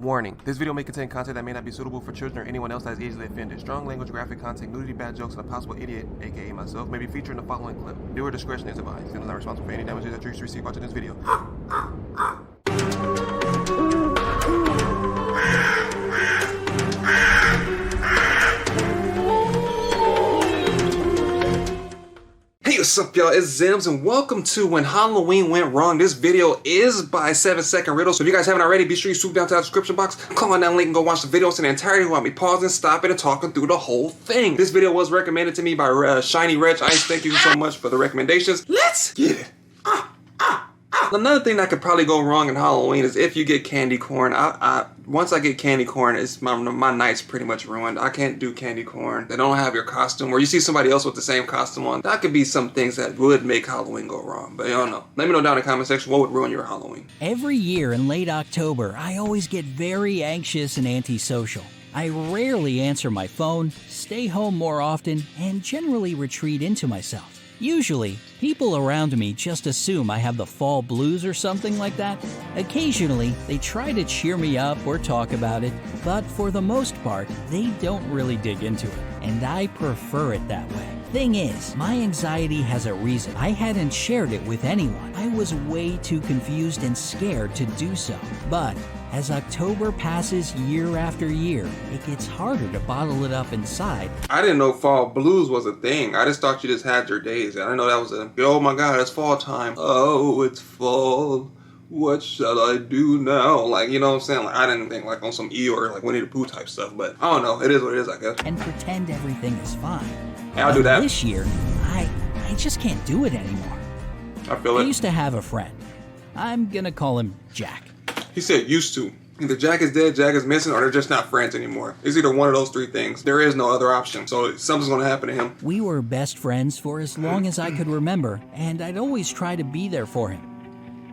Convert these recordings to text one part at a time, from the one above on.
Warning, this video may contain content that may not be suitable for children or anyone else that is easily offended. Strong language, graphic content, nudity, bad jokes, and a possible idiot, aka myself, may be featured in the following clip. Viewer discretion is advised. Channel is not responsible for any damages that you receive watching this video. Hey, what's up, y'all? It's Zems, and welcome to When Halloween Went Wrong. This video is by 7-Second Riddles. So if you guys haven't already, be sure you swoop down to the description box, click on that link, and go watch the videos in the entirety while me pausing, stopping, and talking through the whole thing. This video was recommended to me by Shiny Wretch. Thank you so much for the recommendations. Let's get it. Another thing that could probably go wrong in Halloween is if you get candy corn. Once I get candy corn, it's my night's pretty much ruined. I can't do candy corn. They don't have your costume, or you see somebody else with the same costume on. That could be some things that would make Halloween go wrong, but I don't know. Let me know down in the comment section what would ruin your Halloween. Every year in late October, I always get very anxious and antisocial. I rarely answer my phone, stay home more often, and generally retreat into myself. Usually, people around me just assume I have the fall blues or something like that. Occasionally, they try to cheer me up or talk about it, but for the most part, they don't really dig into it, and I prefer it that way. Thing is, my anxiety has a reason. I hadn't shared it with anyone. I was way too confused and scared to do so. But as October passes year after year, it gets harder to bottle it up inside. I didn't know fall blues was a thing. I just thought you just had your days. I didn't know that was oh my god, it's fall time. Oh, it's fall. What shall I do now? Like, you know what I'm saying? Like, I didn't think like on some Eeyore or like Winnie the Pooh type stuff, but I don't know. It is what it is, I guess. And pretend everything is fine. Yeah, I'll do that. This year, I just can't do it anymore. I feel it. I used to have a friend. I'm gonna call him Jack. He said used to. Either Jack is dead, Jack is missing, or they're just not friends anymore. It's either one of those three things. There is no other option, so something's gonna happen to him. We were best friends for as long as I could remember, and I'd always try to be there for him.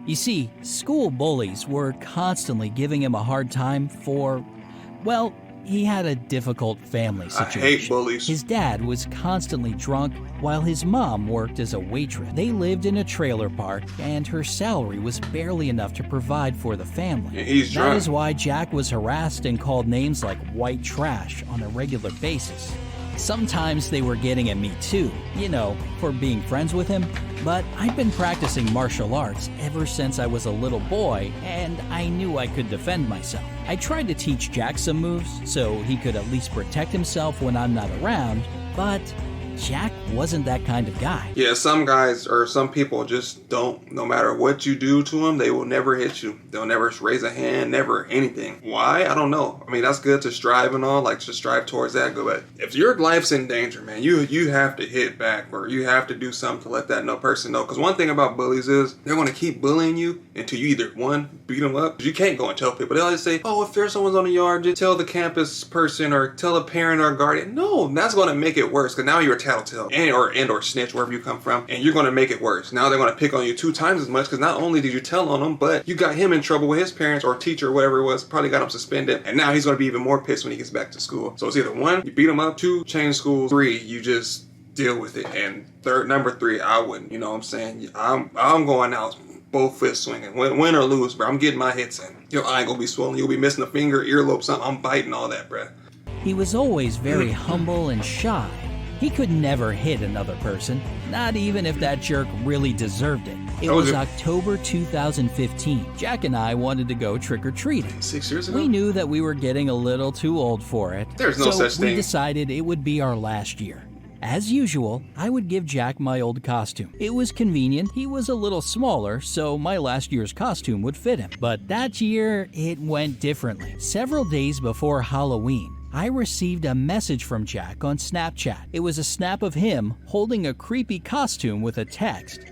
You see, school bullies were constantly giving him a hard time for, well, he had a difficult family situation. I hate bullies. His dad was constantly drunk, while his mom worked as a waitress. They lived in a trailer park, and her salary was barely enough to provide for the family. And he's drunk. That is why Jack was harassed and called names like white trash on a regular basis. Sometimes they were getting at me too, you know, for being friends with him. But I'd been practicing martial arts ever since I was a little boy, and I knew I could defend myself. I tried to teach Jack some moves so he could at least protect himself when I'm not around, but Jack wasn't that kind of guy. Yeah, some guys or some people just don't, no matter what you do to them, they will never hit you. They'll never raise a hand, never anything. Why? I don't know. I mean, that's good to strive and all, like to strive towards that. But if your life's in danger, man, you have to hit back, or you have to do something to let that person know. Because one thing about bullies is they're going to keep bullying you until you either, one, beat them up. You can't go and tell people. They always say, oh, if there's someone's on the yard, just tell the campus person or tell a parent or a guardian. No, that's going to make it worse, because now you're a tattletale or snitch, wherever you come from, and you're going to make it worse. Now they're going to pick on you 2 times as much, because not only did you tell on him, but you got him in trouble with his parents or teacher or whatever it was, probably got him suspended, and now he's going to be even more pissed when he gets back to school. So it's either 1, you beat him up, 2, change schools, 3, you just deal with it, and number 3, I wouldn't. You know what I'm saying? I'm going out both fists swinging, win or lose, bro. I'm getting my hits in. Your eye gonna be swollen, you'll be missing a finger, earlobe, something. I'm biting all that, bro. He was always very humble and shy. He could never hit another person, not even if that jerk really deserved it. It was October 2015. Jack and I wanted to go trick-or-treating. 6 years ago? We knew that we were getting a little too old for it. There's no such thing. So we decided it would be our last year. As usual, I would give Jack my old costume. It was convenient. He was a little smaller, so my last year's costume would fit him. But that year, it went differently. Several days before Halloween, I received a message from Jack on Snapchat. It was a snap of him holding a creepy costume with a text.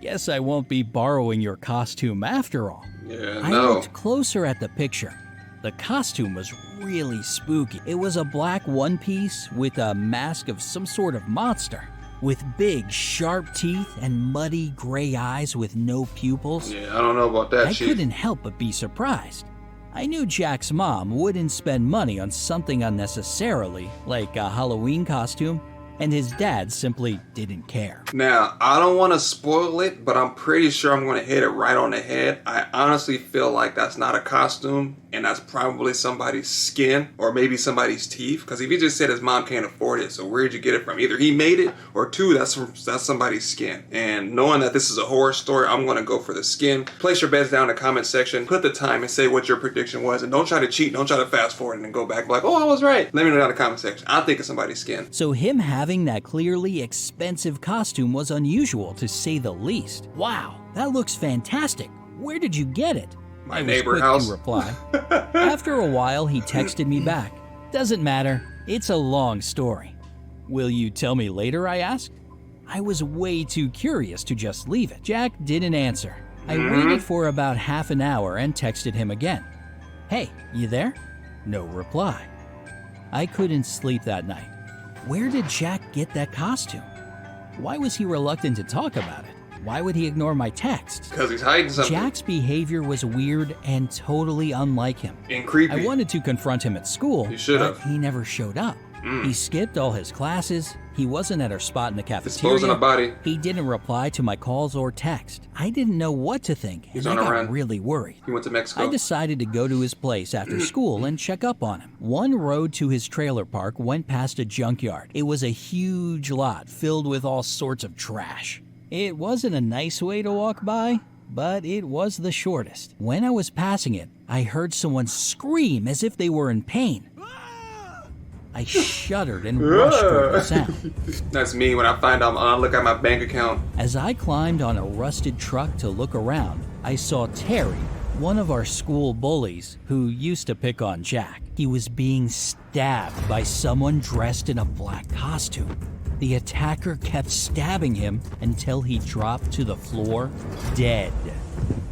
Guess I won't be borrowing your costume after all. Yeah, I no. looked closer at the picture. The costume was really spooky. It was a black one-piece with a mask of some sort of monster, with big, sharp teeth and muddy gray eyes with no pupils. Yeah, I don't know about that shit. I couldn't help but be surprised. I knew Jack's mom wouldn't spend money on something unnecessarily, like a Halloween costume, and his dad simply didn't care. Now, I don't want to spoil it, but I'm pretty sure I'm going to hit it right on the head. I honestly feel like that's not a costume, and that's probably somebody's skin or maybe somebody's teeth. Because if he just said his mom can't afford it, so where'd you get it from? Either he made it, or two, that's somebody's skin. And knowing that this is a horror story, I'm going to go for the skin. Place your bets down in the comment section. Put the time and say what your prediction was, and don't try to cheat. Don't try to fast forward and then go back like, oh, I was right. Let me know down in the comment section. I think it's somebody's skin. So him having that clearly expensive costume was unusual, to say the least. Wow, that looks fantastic. Where did you get it? My neighbor house. To reply. After a while, he texted me back. Doesn't matter. It's a long story. Will you tell me later, I asked. I was way too curious to just leave it. Jack didn't answer. I waited for about half an hour and texted him again. Hey, you there? No reply. I couldn't sleep that night. Where did Jack get that costume? Why was he reluctant to talk about it? Why would he ignore my texts? Because he's hiding something. Jack's behavior was weird and totally unlike him. And creepy. I wanted to confront him at school, You should but have. he never showed up. He skipped all his classes. He wasn't at our spot in the cafeteria. Disposing of body. He didn't reply to my calls or text. I didn't know what to think, He's and on I a got run. really worried. He went to Mexico. I decided to go to his place after school and check up on him. One road to his trailer park went past a junkyard. It was a huge lot filled with all sorts of trash. It wasn't a nice way to walk by, but it was the shortest. When I was passing it, I heard someone scream as if they were in pain. I shuddered and rushed toward the sound. That's me when I find out. I look at my bank account. As I climbed on a rusted truck to look around, I saw Terry, one of our school bullies who used to pick on Jack. He was being stabbed by someone dressed in a black costume. The attacker kept stabbing him until he dropped to the floor, dead.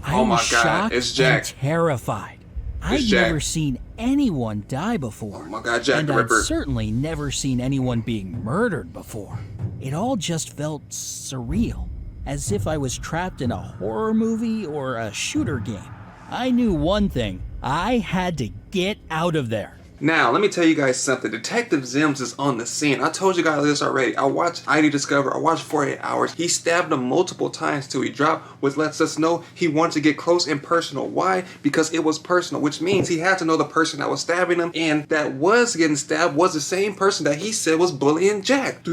I Oh my was God, shocked it's Jack. and terrified. I'd Jack. never seen anyone die before. Oh my God, Jack and the I'd Ripper. certainly never seen anyone being murdered before. It all just felt surreal, as if I was trapped in a horror movie or a shooter game. I knew one thing: I had to get out of there. Now, let me tell you guys something. Detective Zems is on the scene. I told you guys this already. I watched ID Discover. I watched 48 Hours. He stabbed him multiple times till he dropped, which lets us know he wanted to get close and personal. Why? Because it was personal, which means he had to know the person that was stabbing him and that was getting stabbed was the same person that he said was bullying Jack.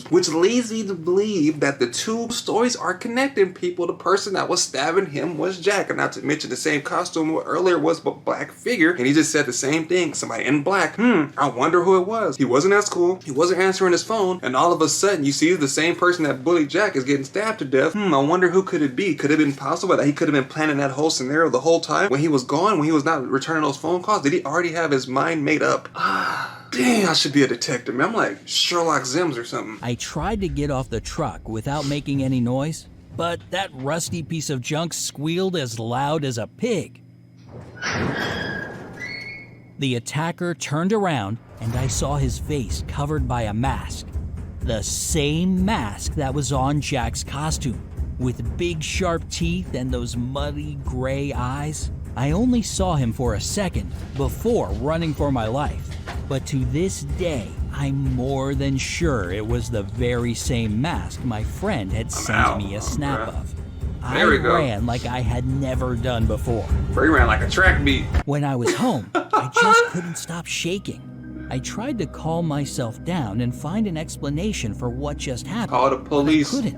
Which leads me to believe that the two stories are connecting people. The person that was stabbing him was Jack, and not to mention the same costume earlier was a black figure, and he just said the same thing. Somebody in black. I wonder who it was. He wasn't at school. He wasn't answering his phone, and all of a sudden you see the same person that bullied Jack is getting stabbed to death. I wonder who could it be? Could it have been possible that he could have been planning that whole scenario the whole time when he was gone, when he was not returning those phone calls? Did he already have his mind made up? Dang, I should be a detective, man. I'm like Sherlock Zems or something. I tried to get off the truck without making any noise, but that rusty piece of junk squealed as loud as a pig. The attacker turned around, and I saw his face covered by a mask. The same mask that was on Jack's costume, with big sharp teeth and those muddy gray eyes. I only saw him for a second before running for my life, but to this day, I'm more than sure it was the very same mask my friend had sent me a snap of. I ran like I had never done before. He ran like a track beat. When I was home, I just couldn't stop shaking. I tried to calm myself down and find an explanation for what just happened. Call the police. But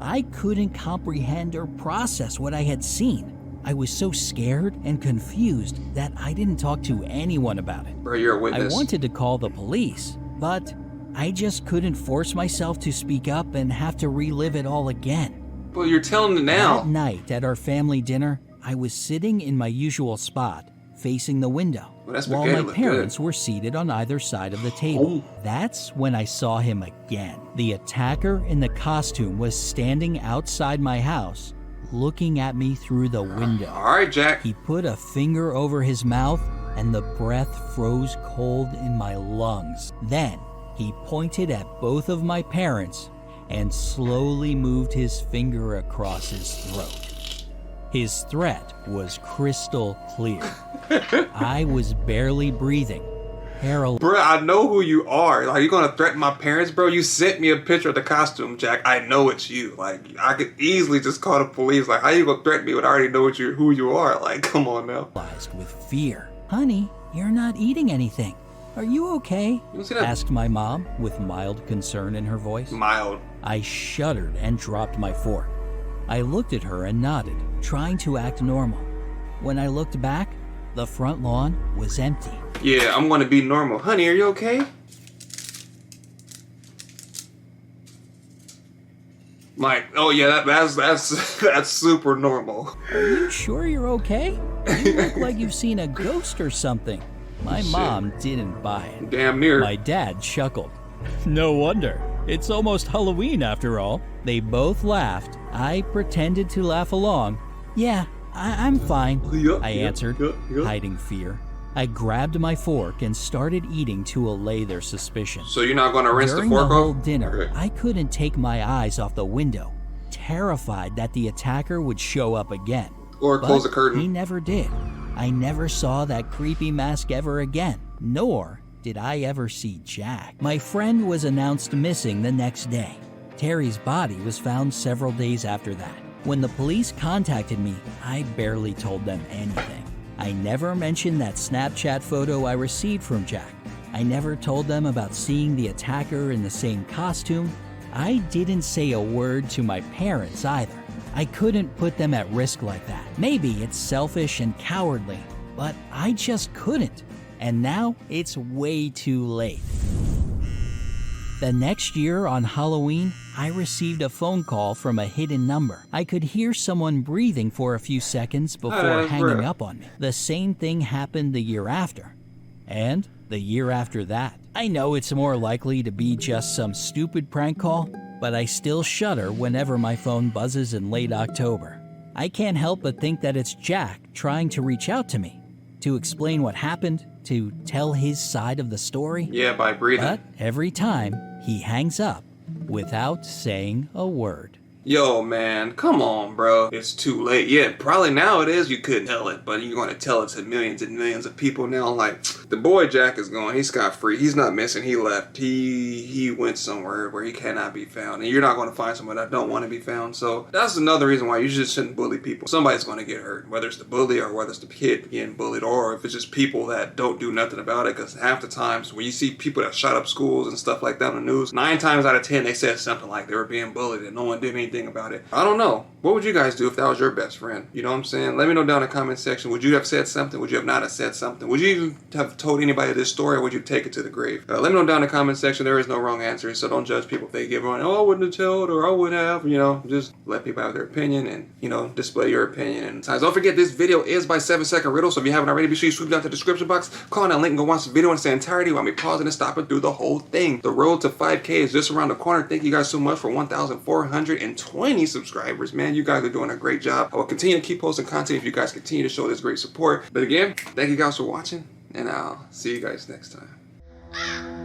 I couldn't comprehend or process what I had seen. I was so scared and confused that I didn't talk to anyone about it. Bro, you're a witness. I wanted to call the police, but I just couldn't force myself to speak up and have to relive it all again. Well, you're telling me now. That night at our family dinner, I was sitting in my usual spot, facing the window, while my parents were seated on either side of the table. That's when I saw him again. The attacker in the costume was standing outside my house, looking at me through the window. All right, Jack. He put a finger over his mouth, and the breath froze cold in my lungs. Then he pointed at both of my parents and slowly moved his finger across his throat. His threat was crystal clear. I was barely breathing, paralyzed. Bro, I know who you are. Like, you gonna threaten my parents, bro? You sent me a picture of the costume, Jack. I know it's you. Like, I could easily just call the police. Like, how you gonna threaten me when I already know who you are? Like, come on now. With fear. Honey, you're not eating anything. Are you okay? You see that? Asked my mom with mild concern in her voice. Mild. I shuddered and dropped my fork. I looked at her and nodded, trying to act normal. When I looked back, the front lawn was empty. Yeah, I'm gonna be normal. Honey, are you okay? Like, oh yeah, that's super normal. Are you sure you're okay? You look like you've seen a ghost or something. My mom didn't buy it. Damn near. My dad chuckled. No wonder. It's almost Halloween after all. They both laughed. I pretended to laugh along. Yeah, I'm fine, I answered, hiding fear. I grabbed my fork and started eating to allay their suspicion. So you're not gonna rinse During the fork the whole off? dinner, Okay. I couldn't take my eyes off the window, terrified that the attacker would show up again. Or close the But curtain. he never did. I never saw that creepy mask ever again, nor did I ever see Jack. My friend was announced missing the next day. Terry's body was found several days after that. When the police contacted me, I barely told them anything. I never mentioned that Snapchat photo I received from Jack. I never told them about seeing the attacker in the same costume. I didn't say a word to my parents either. I couldn't put them at risk like that. Maybe it's selfish and cowardly, but I just couldn't. And now it's way too late. The next year on Halloween, I received a phone call from a hidden number. I could hear someone breathing for a few seconds before hanging up on me. The same thing happened the year after. And the year after that. I know it's more likely to be just some stupid prank call, but I still shudder whenever my phone buzzes in late October. I can't help but think that it's Jack trying to reach out to me, to explain what happened, to tell his side of the story. Yeah, by breathing. But every time, he hangs up without saying a word. Yo, man, come on, bro. It's too late. Yeah, probably now it is. You couldn't tell it, but you're going to tell it to millions and millions of people now. Like, the boy Jack is gone. He's scot-free. He's not missing. He left. He went somewhere where he cannot be found. And you're not going to find someone that don't want to be found. So that's another reason why you just shouldn't bully people. Somebody's going to get hurt, whether it's the bully or whether it's the kid getting bullied, or if it's just people that don't do nothing about it. Because half the times when you see people that shot up schools and stuff like that on the news, 9 times out of 10 they said something like they were being bullied and no one did anything about it. I don't know. What would you guys do if that was your best friend? You know what I'm saying? Let me know down in the comment section. Would you have said something? Would you have not have said something? Would you even have told anybody this story, or would you take it to the grave? Let me know down in the comment section. There is no wrong answer, so don't judge people if they give on, oh, I wouldn't have told, or I would have. You know, just let people have their opinion and, you know, display your opinion. And besides, don't forget this video is by 7-Second Riddles, so if you haven't already, be sure you sweep down to the description box, click on that link, and go watch the video in its entirety while me pausing and stopping through the whole thing. The road to 5K is just around the corner. Thank you guys so much for 1,420 subscribers, man. You guys are doing a great job. I will continue to keep posting content if you guys continue to show this great support. But again, thank you guys for watching, and I'll see you guys next time.